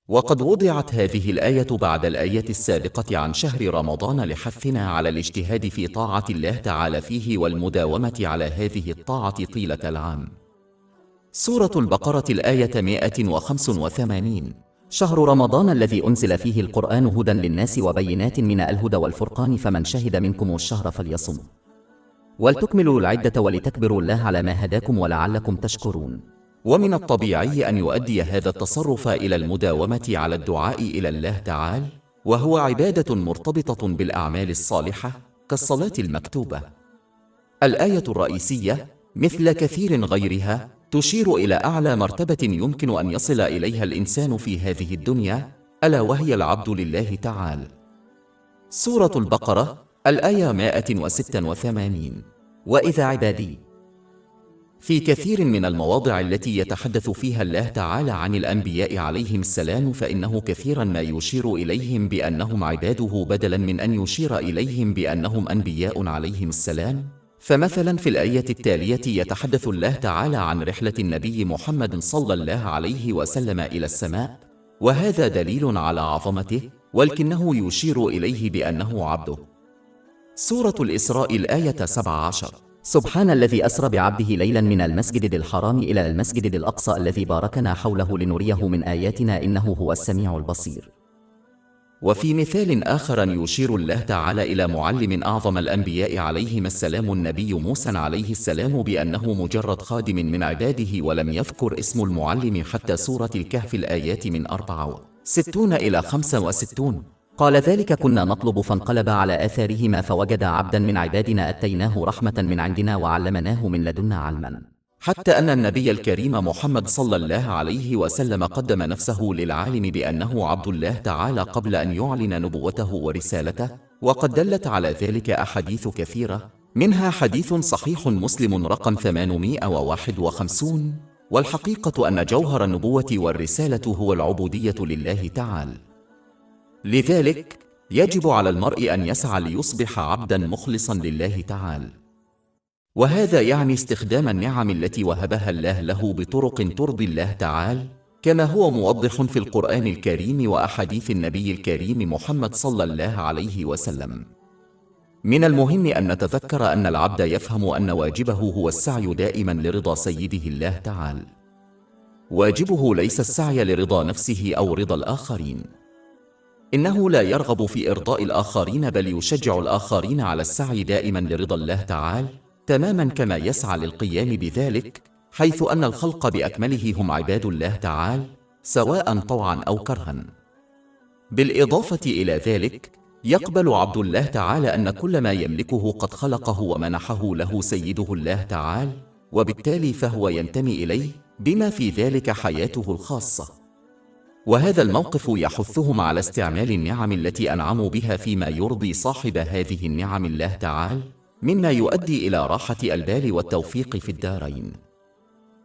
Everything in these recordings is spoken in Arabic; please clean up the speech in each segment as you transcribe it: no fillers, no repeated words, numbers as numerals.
وقد وضعت هذه الآية بعد الآية السابقة عن شهر رمضان لحثنا على الاجتهاد في طاعة الله تعالى فيه والمداومة على هذه الطاعة طيلة العام. سورة البقرة الآية 185. شهر رمضان الذي أنزل فيه القرآن هدى للناس وبينات من الهدى والفرقان فمن شهد منكم الشهر فليصم ولتكملوا العدة ولتكبروا الله على ما هداكم ولعلكم تشكرون. ومن الطبيعي أن يؤدي هذا التصرف إلى المداومة على الدعاء إلى الله تعالى، وهو عبادة مرتبطة بالأعمال الصالحة كالصلاة المكتوبة. الآية الرئيسية مثل كثير غيرها تشير إلى أعلى مرتبة يمكن أن يصل إليها الإنسان في هذه الدنيا، ألا وهي العبد لله تعالى. سورة البقرة الآية 186. وإذا عبادي. في كثير من المواضع التي يتحدث فيها الله تعالى عن الأنبياء عليهم السلام فإنه كثيرا ما يشير إليهم بأنهم عباده بدلا من أن يشير إليهم بأنهم أنبياء عليهم السلام. فمثلا في الآية التالية يتحدث الله تعالى عن رحلة النبي محمد صلى الله عليه وسلم إلى السماء، وهذا دليل على عظمته، ولكنه يشير إليه بأنه عبده. سورة الإسراء الآية 17. سبحان الذي أسرى بعبده ليلا من المسجد الحرام إلى المسجد الأقصى الذي باركنا حوله لنريه من آياتنا إنه هو السميع البصير. وفي مثال آخر يشير الله تعالى إلى معلم أعظم الأنبياء عليهم السلام النبي موسى عليه السلام بأنه مجرد خادم من عباده، ولم يذكر اسم المعلم حتى سورة الكهف الآيات من 64 إلى 65. قال ذلك كنا نطلب فانقلب على آثارهما فوجد عبدا من عبادنا أتيناه رحمة من عندنا وعلمناه من لدنا علما. حتى أن النبي الكريم محمد صلى الله عليه وسلم قدم نفسه للعالم بأنه عبد الله تعالى قبل أن يعلن نبوته ورسالته، وقد دلت على ذلك أحاديث كثيرة، منها حديث صحيح مسلم رقم 851. والحقيقة أن جوهر النبوة والرسالة هو العبودية لله تعالى. لذلك يجب على المرء أن يسعى ليصبح عبدا مخلصا لله تعالى، وهذا يعني استخدام النعم التي وهبها الله له بطرق ترضي الله تعالى، كما هو موضح في القرآن الكريم وأحاديث النبي الكريم محمد صلى الله عليه وسلم. من المهم أن نتذكر أن العبد يفهم أن واجبه هو السعي دائما لرضا سيده الله تعالى. واجبه ليس السعي لرضا نفسه أو رضا الآخرين، إنه لا يرغب في إرضاء الآخرين بل يشجع الآخرين على السعي دائما لرضا الله تعالى، تماما كما يسعى للقيام بذلك، حيث أن الخلق بأكمله هم عباد الله تعالى سواء طوعا أو كرها. بالإضافة إلى ذلك يقبل عبد الله تعالى أن كل ما يملكه قد خلقه ومنحه له سيده الله تعالى، وبالتالي فهو ينتمي إليه بما في ذلك حياته الخاصة. وهذا الموقف يحثهم على استعمال النعم التي أنعموا بها فيما يرضي صاحب هذه النعم الله تعالى، مما يؤدي إلى راحة البال والتوفيق في الدارين.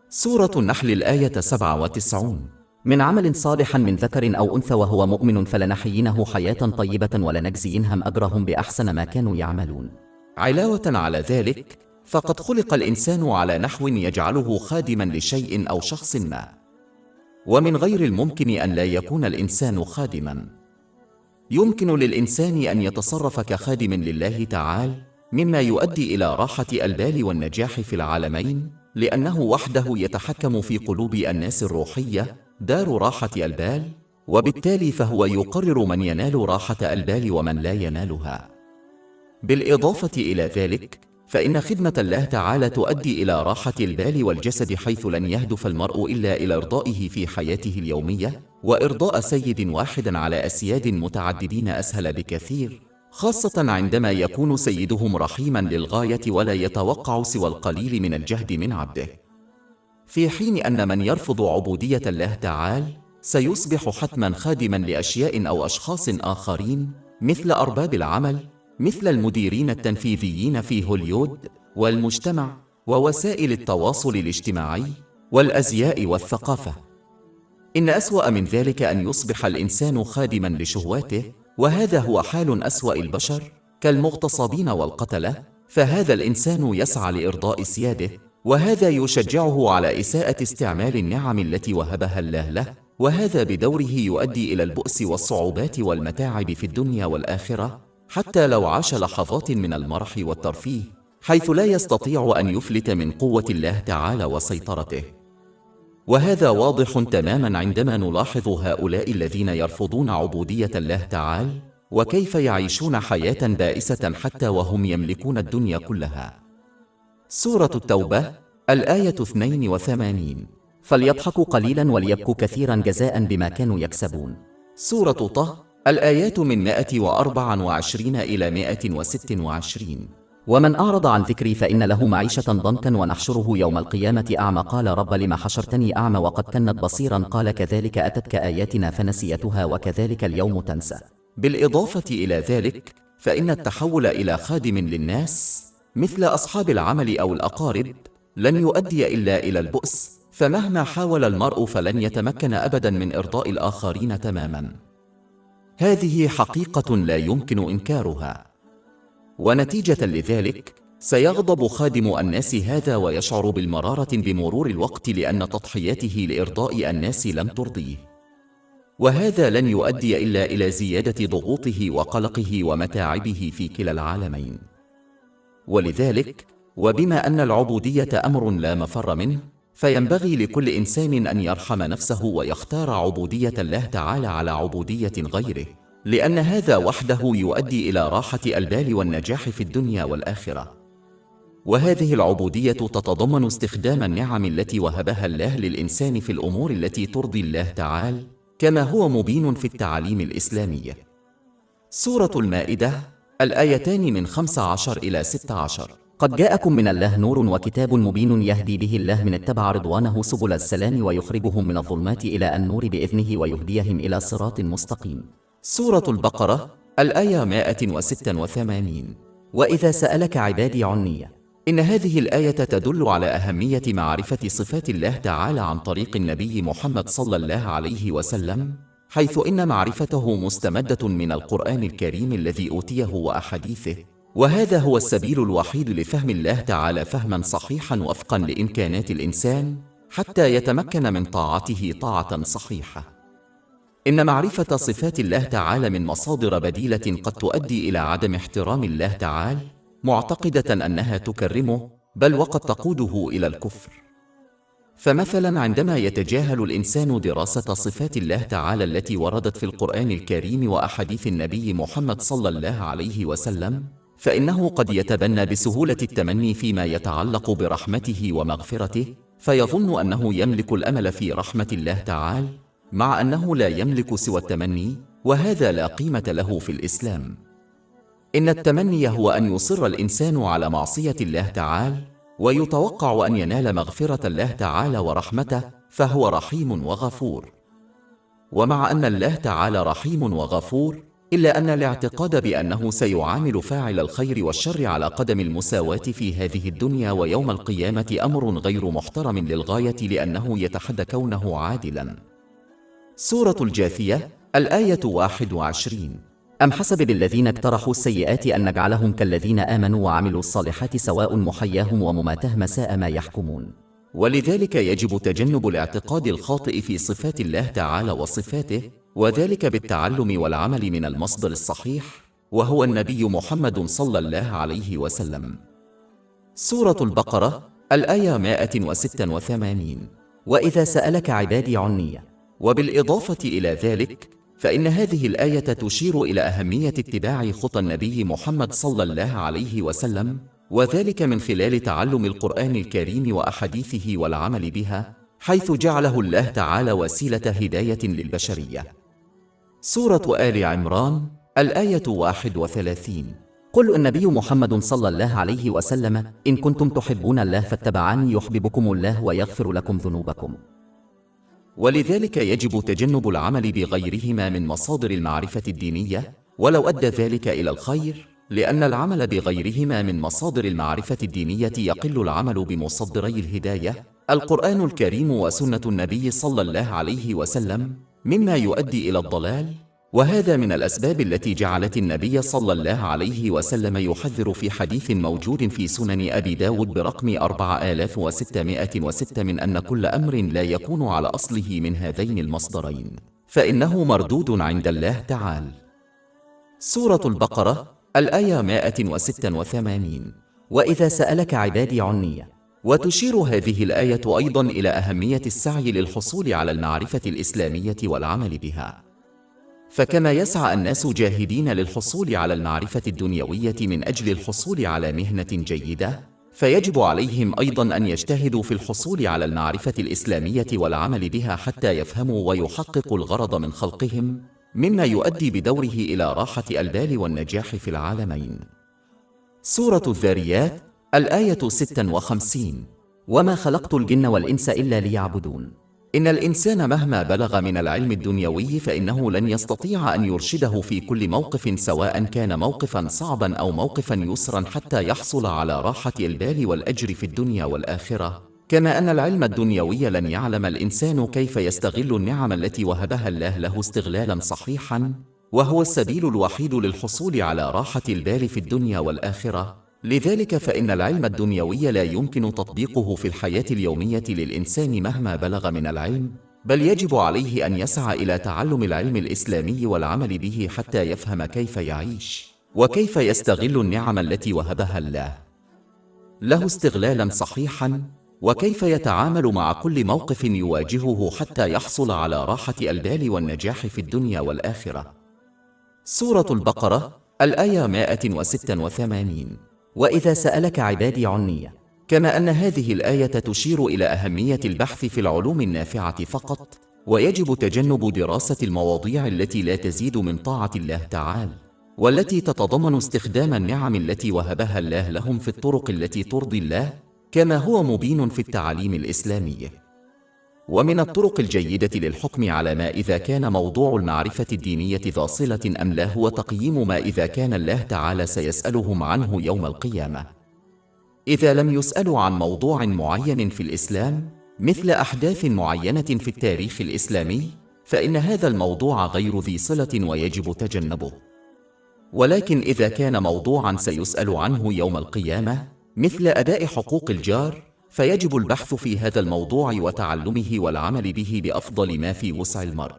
سورة النحل الآية 97. من عمل صالح من ذكر أو أنثى وهو مؤمن فلنحيينه حياة طيبة ولنجزينهم أجرهم بأحسن ما كانوا يعملون. علاوة على ذلك فقد خلق الإنسان على نحو يجعله خادما لشيء أو شخص ما، ومن غير الممكن أن لا يكون الإنسان خادما. يمكن للإنسان أن يتصرف كخادم لله تعالى، مما يؤدي إلى راحة البال والنجاح في العالمين، لأنه وحده يتحكم في قلوب الناس الروحية دار راحة البال، وبالتالي فهو يقرر من ينال راحة البال ومن لا ينالها. بالإضافة إلى ذلك فإن خدمة الله تعالى تؤدي إلى راحة البال والجسد، حيث لن يهدف المرء إلا إلى إرضائه في حياته اليومية، وإرضاء سيد واحد على أسياد متعددين أسهل بكثير، خاصة عندما يكون سيدهم رحيما للغاية ولا يتوقع سوى القليل من الجهد من عبده، في حين أن من يرفض عبودية الله تعالى سيصبح حتما خادما لأشياء أو أشخاص آخرين، مثل أرباب العمل، مثل المديرين التنفيذيين في هوليود والمجتمع ووسائل التواصل الاجتماعي والأزياء والثقافة. إن أسوأ من ذلك أن يصبح الإنسان خادما لشهواته، وهذا هو حال أسوأ البشر كالمغتصبين والقتلة، فهذا الإنسان يسعى لإرضاء سياده، وهذا يشجعه على إساءة استعمال النعم التي وهبها الله له، وهذا بدوره يؤدي إلى البؤس والصعوبات والمتاعب في الدنيا والآخرة، حتى لو عاش لحظات من المرح والترفيه، حيث لا يستطيع أن يفلت من قوة الله تعالى وسيطرته. وهذا واضح تماما عندما نلاحظ هؤلاء الذين يرفضون عبودية الله تعالى، وكيف يعيشون حياة بائسة حتى وهم يملكون الدنيا كلها. سورة التوبة الآية 82. فليضحكوا قليلا وليبكوا كثيرا جزاء بما كانوا يكسبون. سورة طه الآيات من 124 إلى 126. ومن أعرض عن ذكري فإن له معيشة ضنكا ونحشره يوم القيامة أعمى قال رب لم حشرتني أعمى وقد كنت بصيرا قال كذلك أتتك آياتنا فنسيتها وكذلك اليوم تنسى. بالإضافة إلى ذلك فإن التحول إلى خادم للناس مثل أصحاب العمل أو الأقارب لن يؤدي إلا إلى البؤس، فمهما حاول المرء فلن يتمكن أبدا من إرضاء الآخرين تماما. هذه حقيقة لا يمكن إنكارها، ونتيجة لذلك سيغضب خادم الناس هذا ويشعر بالمرارة بمرور الوقت لأن تضحياته لإرضاء الناس لم ترضيه، وهذا لن يؤدي إلا إلى زيادة ضغوطه وقلقه ومتاعبه في كلا العالمين. ولذلك وبما أن العبودية أمر لا مفر منه، فينبغي لكل إنسان أن يرحم نفسه ويختار عبودية الله تعالى على عبودية غيره، لأن هذا وحده يؤدي إلى راحة البال والنجاح في الدنيا والآخرة. وهذه العبودية تتضمن استخدام النعم التي وهبها الله للإنسان في الأمور التي ترضي الله تعالى، كما هو مبين في التعاليم الإسلامية. سورة المائدة الآيتان من 15 إلى 16. قد جاءكم من الله نور وكتاب مبين يهدي به الله من اتبع رضوانه سبل السلام ويخرجهم من الظلمات إلى النور بإذنه ويهديهم إلى صراط مستقيم. سورة البقرة الآية 186. وإذا سألك عبادي عني. إن هذه الآية تدل على أهمية معرفة صفات الله تعالى عن طريق النبي محمد صلى الله عليه وسلم، حيث إن معرفته مستمدة من القرآن الكريم الذي أوتيه وأحاديثه، وهذا هو السبيل الوحيد لفهم الله تعالى فهما صحيحا وفقا لإمكانات الإنسان حتى يتمكن من طاعته طاعة صحيحة. إن معرفة صفات الله تعالى من مصادر بديلة قد تؤدي إلى عدم احترام الله تعالى، معتقدة أنها تكرمه، بل وقد تقوده إلى الكفر. فمثلا عندما يتجاهل الإنسان دراسة صفات الله تعالى التي وردت في القرآن الكريم وأحاديث النبي محمد صلى الله عليه وسلم، فإنه قد يتبنى بسهولة التمني فيما يتعلق برحمته ومغفرته، فيظن أنه يملك الأمل في رحمة الله تعالى، مع أنه لا يملك سوى التمني، وهذا لا قيمة له في الإسلام. إن التمني هو أن يصر الإنسان على معصية الله تعالى ويتوقع أن ينال مغفرة الله تعالى ورحمته، فهو رحيم وغفور. ومع أن الله تعالى رحيم وغفور، إلا أن الاعتقاد بأنه سيعامل فاعل الخير والشر على قدم المساواة في هذه الدنيا ويوم القيامة أمر غير محترم للغاية، لأنه يتحدى كونه عادلا. سورة الجاثية الآية 21. أم حسب الذين اقترحوا السيئات أن نجعلهم كالذين آمنوا وعملوا الصالحات سواء محياهم ومماتهم ساء ما يحكمون. ولذلك يجب تجنب الاعتقاد الخاطئ في صفات الله تعالى وصفاته، وذلك بالتعلم والعمل من المصدر الصحيح، وهو النبي محمد صلى الله عليه وسلم. سورة البقرة الآية 186. وإذا سألك عبادي عني. وبالإضافة إلى ذلك فإن هذه الآية تشير إلى أهمية اتباع خطى النبي محمد صلى الله عليه وسلم، وذلك من خلال تعلم القرآن الكريم وأحاديثه والعمل بها، حيث جعله الله تعالى وسيلة هداية للبشرية. سورة آل عمران الآية 31. قل النبي محمد صلى الله عليه وسلم إن كنتم تحبون الله فاتبعوني يحببكم الله ويغفر لكم ذنوبكم. ولذلك يجب تجنب العمل بغيرهما من مصادر المعرفة الدينية، ولو أدى ذلك إلى الخير، لأن العمل بغيرهما من مصادر المعرفة الدينية يقل العمل بمصدري الهداية القرآن الكريم وسنة النبي صلى الله عليه وسلم، مما يؤدي إلى الضلال، وهذا من الأسباب التي جعلت النبي صلى الله عليه وسلم يحذر في حديث موجود في سنن أبي داود برقم 4606 من أن كل أمر لا يكون على أصله من هذين المصدرين فإنه مردود عند الله تعالى. سورة البقرة الآية 186. وإذا سألك عبادي عني. وتشير هذه الآية أيضا إلى أهمية السعي للحصول على المعرفة الإسلامية والعمل بها، فكما يسعى الناس جاهدين للحصول على المعرفة الدنيوية من أجل الحصول على مهنة جيدة، فيجب عليهم أيضا أن يجتهدوا في الحصول على المعرفة الإسلامية والعمل بها حتى يفهموا ويحققوا الغرض من خلقهم، مما يؤدي بدوره إلى راحة البال والنجاح في العالمين. سورة الذاريات الآية 56. وما خلقت الجن والإنس إلا ليعبدون. إن الإنسان مهما بلغ من العلم الدنيوي فإنه لن يستطيع أن يرشده في كل موقف، سواء كان موقفا صعبا أو موقفا يسرا، حتى يحصل على راحة البال والأجر في الدنيا والآخرة. كما أن العلم الدنيوي لن يعلم الإنسان كيف يستغل النعم التي وهبها الله له استغلالا صحيحا، وهو السبيل الوحيد للحصول على راحة البال في الدنيا والآخرة. لذلك فإن العلم الدنيوي لا يمكن تطبيقه في الحياة اليومية للإنسان مهما بلغ من العلم، بل يجب عليه أن يسعى إلى تعلم العلم الإسلامي والعمل به حتى يفهم كيف يعيش وكيف يستغل النعم التي وهبها الله له استغلالا صحيحا، وكيف يتعامل مع كل موقف يواجهه حتى يحصل على راحة البال والنجاح في الدنيا والآخرة. سورة البقرة الآية 186. وإذا سألك عبادي عني. كما أن هذه الآية تشير إلى أهمية البحث في العلوم النافعة فقط، ويجب تجنب دراسة المواضيع التي لا تزيد من طاعة الله تعالى، والتي تتضمن استخدام النعم التي وهبها الله لهم في الطرق التي ترضي الله، كما هو مبين في التعاليم الإسلامية. ومن الطرق الجيدة للحكم على ما إذا كان موضوع المعرفة الدينية ذا صلة أم لا هو تقييم ما إذا كان الله تعالى سيسألهم عنه يوم القيامة. إذا لم يسألوا عن موضوع معين في الإسلام مثل أحداث معينة في التاريخ الإسلامي، فإن هذا الموضوع غير ذي صلة ويجب تجنبه. ولكن إذا كان موضوعا سيسأل عنه يوم القيامة مثل أداء حقوق الجار، فيجب البحث في هذا الموضوع وتعلمه والعمل به بأفضل ما في وسع المرء.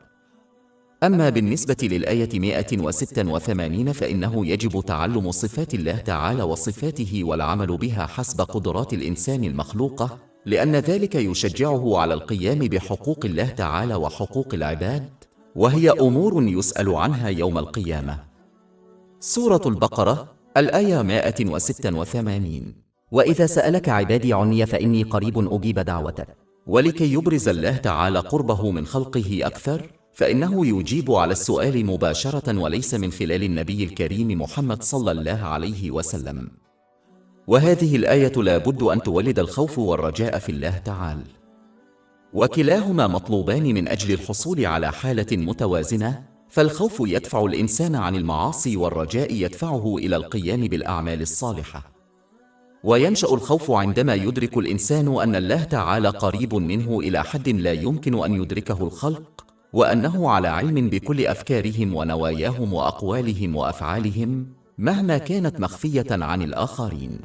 أما بالنسبة للآية 186 فإنه يجب تعلم صفات الله تعالى وصفاته والعمل بها حسب قدرات الإنسان المخلوقة، لأن ذلك يشجعه على القيام بحقوق الله تعالى وحقوق العباد، وهي أمور يسأل عنها يوم القيامة. سورة البقرة الآية 186. وإذا سألك عبادي عني فإني قريب أجيب دعوتك. ولكي يبرز الله تعالى قربه من خلقه أكثر، فإنه يجيب على السؤال مباشرة وليس من خلال النبي الكريم محمد صلى الله عليه وسلم. وهذه الآية لا بد أن تولد الخوف والرجاء في الله تعالى، وكلاهما مطلوبان من أجل الحصول على حالة متوازنة، فالخوف يدفع الإنسان عن المعاصي والرجاء يدفعه إلى القيام بالأعمال الصالحة. وينشأ الخوف عندما يدرك الإنسان أن الله تعالى قريب منه إلى حد لا يمكن أن يدركه الخلق، وأنه على علم بكل أفكارهم ونواياهم وأقوالهم وأفعالهم مهما كانت مخفية عن الآخرين.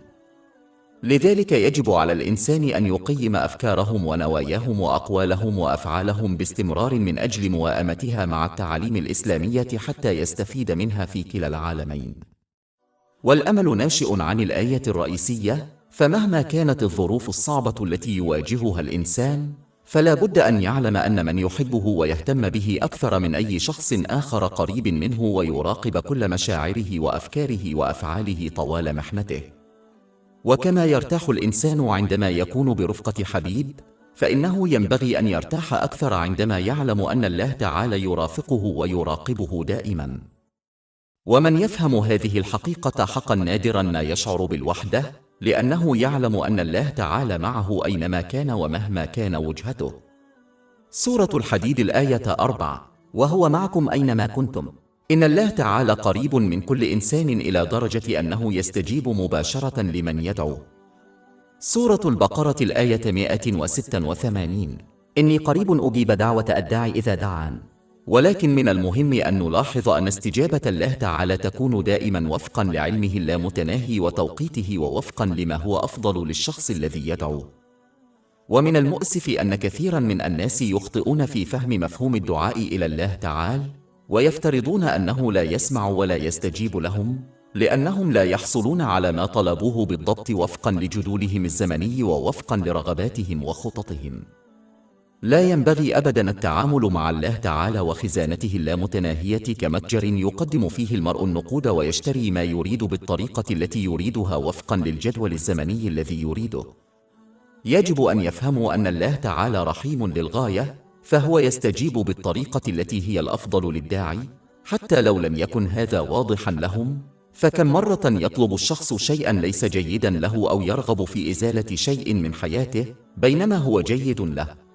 لذلك يجب على الإنسان أن يقيم أفكارهم ونواياهم وأقوالهم وأفعالهم باستمرار من أجل موائمتها مع التعاليم الإسلامية حتى يستفيد منها في كلا العالمين. والأمل ناشئ عن الآية الرئيسية، فمهما كانت الظروف الصعبة التي يواجهها الإنسان، فلا بد أن يعلم أن من يحبه ويهتم به أكثر من أي شخص آخر قريب منه، ويراقب كل مشاعره وأفكاره وأفعاله طوال محنته. وكما يرتاح الإنسان عندما يكون برفقة حبيب، فإنه ينبغي أن يرتاح أكثر عندما يعلم أن الله تعالى يرافقه ويراقبه دائما. ومن يفهم هذه الحقيقة حقا نادرا ما يشعر بالوحدة، لأنه يعلم أن الله تعالى معه أينما كان ومهما كان وجهته. سورة الحديد الآية 4. وهو معكم أينما كنتم. إن الله تعالى قريب من كل إنسان إلى درجة أنه يستجيب مباشرة لمن يدعو. سورة البقرة الآية 186. إني قريب أجيب دعوة الداعي إذا دعان. ولكن من المهم أن نلاحظ أن استجابة الله تعالى تكون دائما وفقا لعلمه اللامتناهي وتوقيته ووفقا لما هو أفضل للشخص الذي يدعو. ومن المؤسف أن كثيرا من الناس يخطئون في فهم مفهوم الدعاء إلى الله تعالى، ويفترضون أنه لا يسمع ولا يستجيب لهم، لأنهم لا يحصلون على ما طلبوه بالضبط وفقا لجدولهم الزمني ووفقا لرغباتهم وخططهم. لا ينبغي أبدا التعامل مع الله تعالى وخزانته اللامتناهية كمتجر يقدم فيه المرء النقود ويشتري ما يريد بالطريقة التي يريدها وفقا للجدول الزمني الذي يريده. يجب أن يفهموا أن الله تعالى رحيم للغاية، فهو يستجيب بالطريقة التي هي الأفضل للداعي، حتى لو لم يكن هذا واضحا لهم. فكم مرة يطلب الشخص شيئا ليس جيدا له أو يرغب في إزالة شيء من حياته بينما هو جيد له.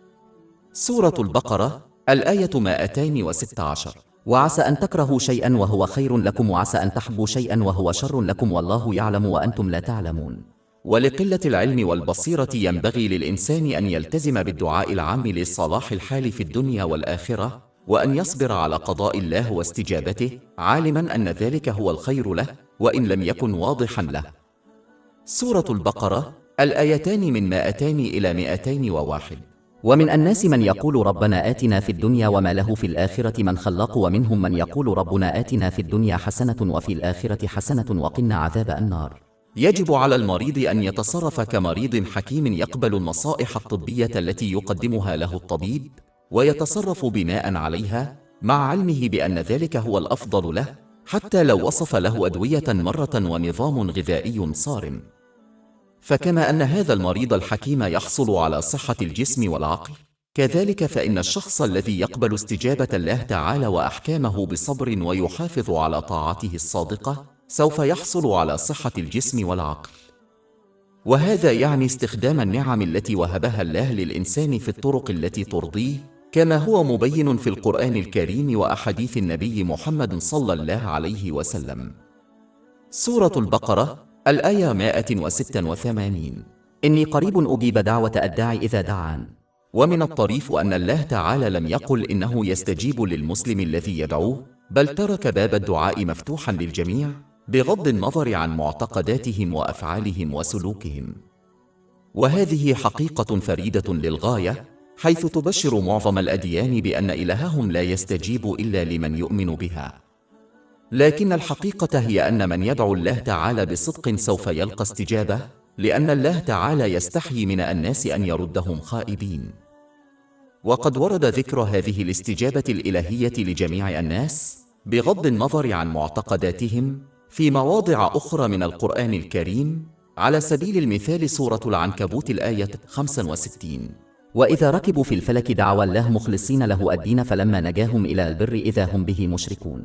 سورة البقرة الآية 216. وعسى أن تكرهوا شيئا وهو خير لكم وعسى أن تحبوا شيئا وهو شر لكم والله يعلم وأنتم لا تعلمون. ولقلة العلم والبصيرة ينبغي للإنسان أن يلتزم بالدعاء العام لصلاح الحال في الدنيا والآخرة، وأن يصبر على قضاء الله واستجابته، عالما أن ذلك هو الخير له وإن لم يكن واضحا له. سورة البقرة الآيتان من 200 إلى 201. ومن الناس من يقول ربنا آتنا في الدنيا وما له في الآخرة من خلاق ومنهم من يقول ربنا آتنا في الدنيا حسنة وفي الآخرة حسنة وقنا عذاب النار. يجب على المريض أن يتصرف كمريض حكيم يقبل النصائح الطبية التي يقدمها له الطبيب ويتصرف بناء عليها، مع علمه بأن ذلك هو الأفضل له، حتى لو وصف له أدوية مرة ونظام غذائي صارم. فكما أن هذا المريض الحكيم يحصل على صحة الجسم والعقل، كذلك فإن الشخص الذي يقبل استجابة الله تعالى وأحكامه بصبر ويحافظ على طاعته الصادقة سوف يحصل على صحة الجسم والعقل. وهذا يعني استخدام النعم التي وهبها الله للإنسان في الطرق التي ترضيه، كما هو مبين في القرآن الكريم وأحاديث النبي محمد صلى الله عليه وسلم. سورة البقرة الآية 186. إني قريب أجيب دعوة الداعي إذا دعان. ومن الطريف أن الله تعالى لم يقل إنه يستجيب للمسلم الذي يدعوه، بل ترك باب الدعاء مفتوحا للجميع بغض النظر عن معتقداتهم وأفعالهم وسلوكهم. وهذه حقيقة فريدة للغاية، حيث تبشر معظم الأديان بأن إلههم لا يستجيب إلا لمن يؤمن بها. لكن الحقيقة هي أن من يدعو الله تعالى بصدق سوف يلقى استجابة، لأن الله تعالى يستحيي من الناس أن يردهم خائبين. وقد ورد ذكر هذه الاستجابة الإلهية لجميع الناس بغض النظر عن معتقداتهم في مواضع أخرى من القرآن الكريم، على سبيل المثال سورة العنكبوت الآية 65. وإذا ركبوا في الفلك دعوا الله مخلصين له الدين فلما نجاهم إلى البر إذا هم به مشركون.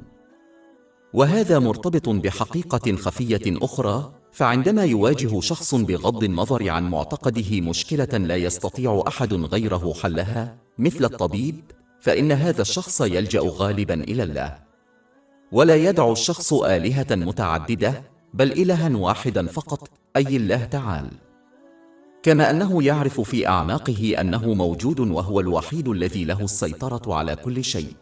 وهذا مرتبط بحقيقة خفية أخرى، فعندما يواجه شخص بغض النظر عن معتقده مشكلة لا يستطيع أحد غيره حلها مثل الطبيب، فإن هذا الشخص يلجأ غالبا إلى الله، ولا يدعو الشخص آلهة متعددة بل إلها واحدا فقط، أي الله تعالى، كما أنه يعرف في أعماقه أنه موجود وهو الوحيد الذي له السيطرة على كل شيء.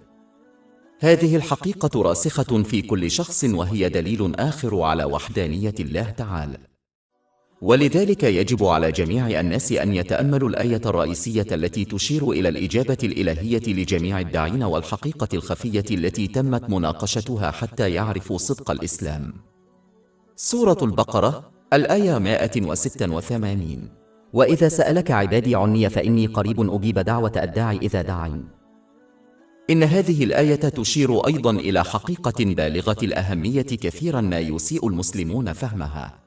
هذه الحقيقة راسخة في كل شخص، وهي دليل آخر على وحدانية الله تعالى. ولذلك يجب على جميع الناس أن يتأملوا الآية الرئيسية التي تشير إلى الإجابة الإلهية لجميع الداعين والحقيقة الخفية التي تمت مناقشتها حتى يعرفوا صدق الإسلام. سورة البقرة الآية 186. وإذا سألك عبادي عني فإني قريب أجيب دعوة الداعي إذا دعين. إن هذه الآية تشير أيضا إلى حقيقة بالغة الأهمية كثيرا ما يسيء المسلمون فهمها.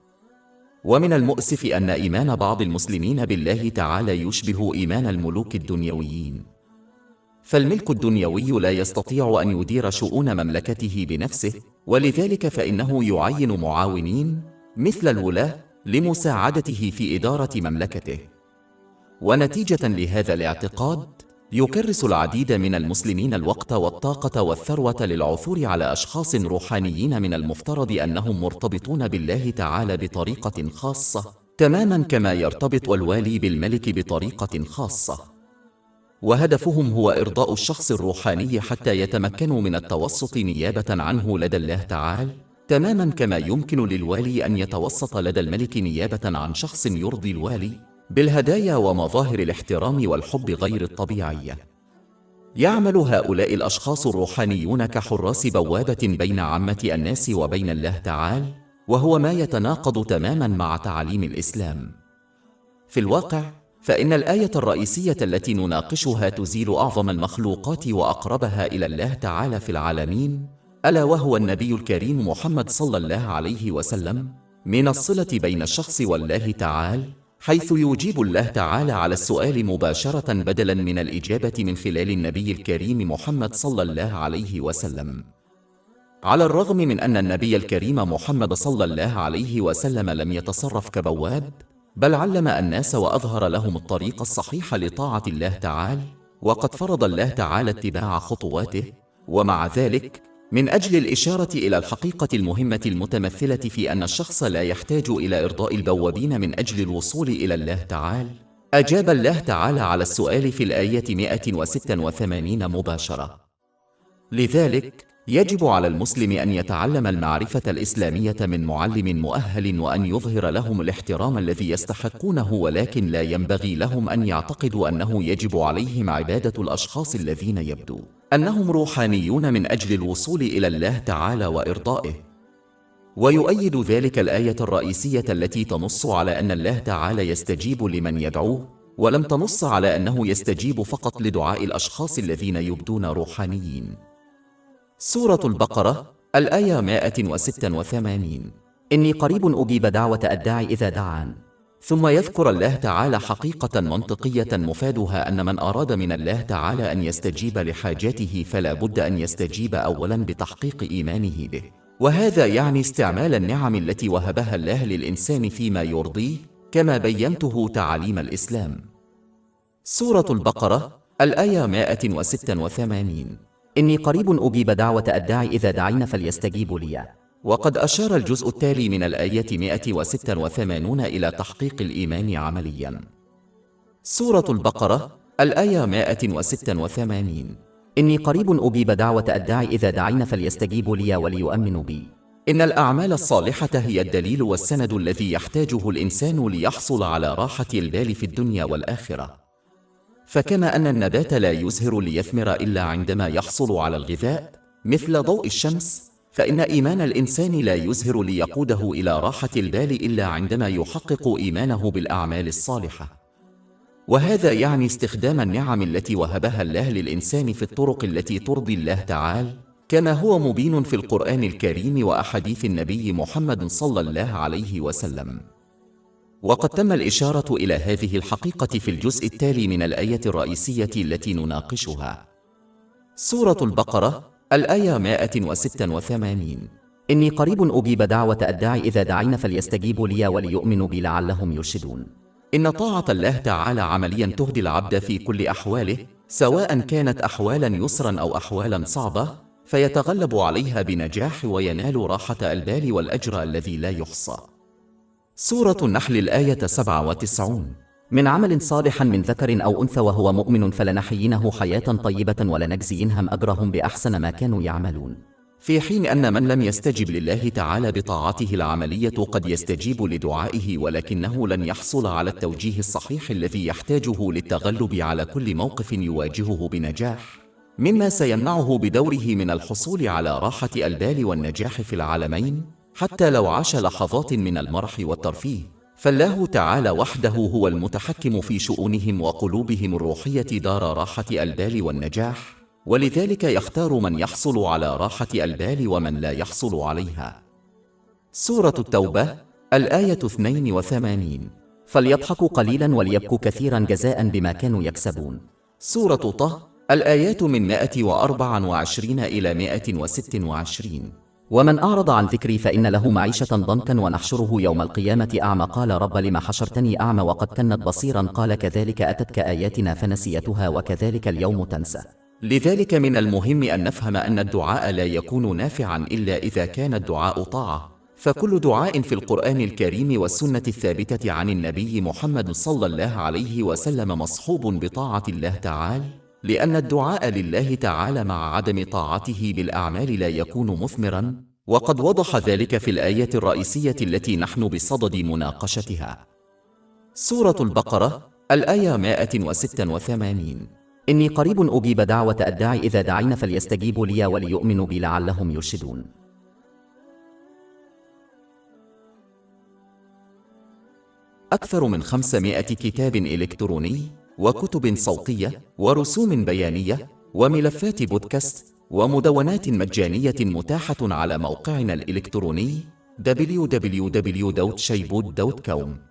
ومن المؤسف أن إيمان بعض المسلمين بالله تعالى يشبه إيمان الملوك الدنيويين، فالملك الدنيوي لا يستطيع أن يدير شؤون مملكته بنفسه، ولذلك فإنه يعين معاونين مثل الولاة لمساعدته في إدارة مملكته. ونتيجة لهذا الاعتقاد يكرس العديد من المسلمين الوقت والطاقة والثروة للعثور على أشخاص روحانيين من المفترض أنهم مرتبطون بالله تعالى بطريقة خاصة، تماما كما يرتبط الوالي بالملك بطريقة خاصة. وهدفهم هو إرضاء الشخص الروحاني حتى يتمكنوا من التوسط نيابة عنه لدى الله تعالى، تماماً كما يمكن للوالي أن يتوسط لدى الملك نيابة عن شخص يرضي الوالي بالهدايا ومظاهر الاحترام والحب غير الطبيعية. يعمل هؤلاء الأشخاص الروحانيون كحراس بوابة بين عامة الناس وبين الله تعالى، وهو ما يتناقض تماماً مع تعاليم الإسلام. في الواقع، فإن الآية الرئيسية التي نناقشها تزيل أعظم المخلوقات وأقربها إلى الله تعالى في العالمين، ألا وهو النبي الكريم محمد صلى الله عليه وسلم، من الصلة بين الشخص والله تعالى، حيث يجيب الله تعالى على السؤال مباشرة بدلاً من الإجابة من خلال النبي الكريم محمد صلى الله عليه وسلم. على الرغم من أن النبي الكريم محمد صلى الله عليه وسلم لم يتصرف كبواب، بل علم الناس وأظهر لهم الطريق الصحيح لطاعة الله تعالى، وقد فرض الله تعالى اتباع خطواته. ومع ذلك، من أجل الإشارة إلى الحقيقة المهمة المتمثلة في أن الشخص لا يحتاج إلى إرضاء البوابين من أجل الوصول إلى الله تعالى، أجاب الله تعالى على السؤال في الآية 186 مباشرة. لذلك يجب على المسلم أن يتعلم المعرفة الإسلامية من معلم مؤهل، وأن يظهر لهم الاحترام الذي يستحقونه، ولكن لا ينبغي لهم أن يعتقدوا أنه يجب عليهم عبادة الأشخاص الذين يبدو أنهم روحانيون من أجل الوصول إلى الله تعالى وإرضائه. ويؤيد ذلك الآية الرئيسية التي تنص على أن الله تعالى يستجيب لمن يدعوه، ولم تنص على أنه يستجيب فقط لدعاء الأشخاص الذين يبدون روحانيين. سورة البقرة الآية 186: إني قريب أجيب دعوة الداعي إذا دعان. ثم يذكر الله تعالى حقيقة منطقية مفادها أن من أراد من الله تعالى أن يستجيب لحاجاته فلا بد أن يستجيب أولاً بتحقيق إيمانه به، وهذا يعني استعمال النعم التي وهبها الله للإنسان فيما يرضيه، كما بينته تعاليم الإسلام. سورة البقرة الآية 186: إني قريب أجيب دعوة الداعي إذا دعين فليستجيبوا لي. وقد أشار الجزء التالي من الآية 186 إلى تحقيق الإيمان عملياً. سورة البقرة الآية 186: إني قريب أجيب دعوة الداعي إذا دعين فليستجيبوا لي وليؤمنوا بي. إن الأعمال الصالحة هي الدليل والسند الذي يحتاجه الإنسان ليحصل على راحة البال في الدنيا والآخرة. فكما أن النبات لا يزهر ليثمر إلا عندما يحصل على الغذاء مثل ضوء الشمس، فإن إيمان الإنسان لا يزهر ليقوده إلى راحة البال إلا عندما يحقق إيمانه بالأعمال الصالحة. وهذا يعني استخدام النعم التي وهبها الله للإنسان في الطرق التي ترضي الله تعالى، كما هو مبين في القرآن الكريم وأحاديث النبي محمد صلى الله عليه وسلم. وقد تم الإشارة إلى هذه الحقيقة في الجزء التالي من الآية الرئيسية التي نناقشها. سورة البقرة الآية 186: إني قريب أجيب دعوة الداعي إذا دعين فليستجيبوا لي وليؤمنوا بي لعلهم يرشدون. إن طاعة الله تعالى عملياً تهدي العبد في كل أحواله، سواء كانت أحوالاً يسراً أو أحوالاً صعبة، فيتغلب عليها بنجاح وينال راحة البال والأجر الذي لا يحصى. سورة النحل الآية 97: من عمل صالح من ذكر أو أنثى وهو مؤمن فلنحيينه حياة طيبة ولنجزينهم أجرهم بأحسن ما كانوا يعملون. في حين أن من لم يستجب لله تعالى بطاعته العملية قد يستجيب لدعائه، ولكنه لن يحصل على التوجيه الصحيح الذي يحتاجه للتغلب على كل موقف يواجهه بنجاح، مما سيمنعه بدوره من الحصول على راحة البال والنجاح في العالمين، حتى لو عاش لحظات من المرح والترفيه، فالله تعالى وحده هو المتحكم في شؤونهم وقلوبهم الروحية دار راحة البال والنجاح، ولذلك يختار من يحصل على راحة البال ومن لا يحصل عليها. سورة التوبة الآية 82: فليضحكوا قليلا وليبكوا كثيرا جزاء بما كانوا يكسبون. سورة طه الآيات من 124 إلى 126: ومن أعرض عن ذكري فإن له معيشة ضنكا ونحشره يوم القيامة أعمى قال رب لم حشرتني أعمى وقد كنت بصيرا قال كذلك أتتك آياتنا فنسيتها وكذلك اليوم تنسى. لذلك من المهم أن نفهم أن الدعاء لا يكون نافعا إلا إذا كان الدعاء طاعة، فكل دعاء في القرآن الكريم والسنة الثابتة عن النبي محمد صلى الله عليه وسلم مصحوب بطاعة الله تعالى، لأن الدعاء لله تعالى مع عدم طاعته بالأعمال لا يكون مثمراً، وقد وضح ذلك في الآية الرئيسية التي نحن بصدد مناقشتها. سورة البقرة، الآية 186. إني قريب أجيب دعوة الداعي إذا دعين فليستجيبوا لي وليؤمنوا بي لعلهم يرشدون. أكثر من 500 كتاب إلكتروني وكتب صوتية ورسوم بيانية وملفات بودكاست ومدونات مجانية متاحة على موقعنا الإلكتروني www.shaibud.com.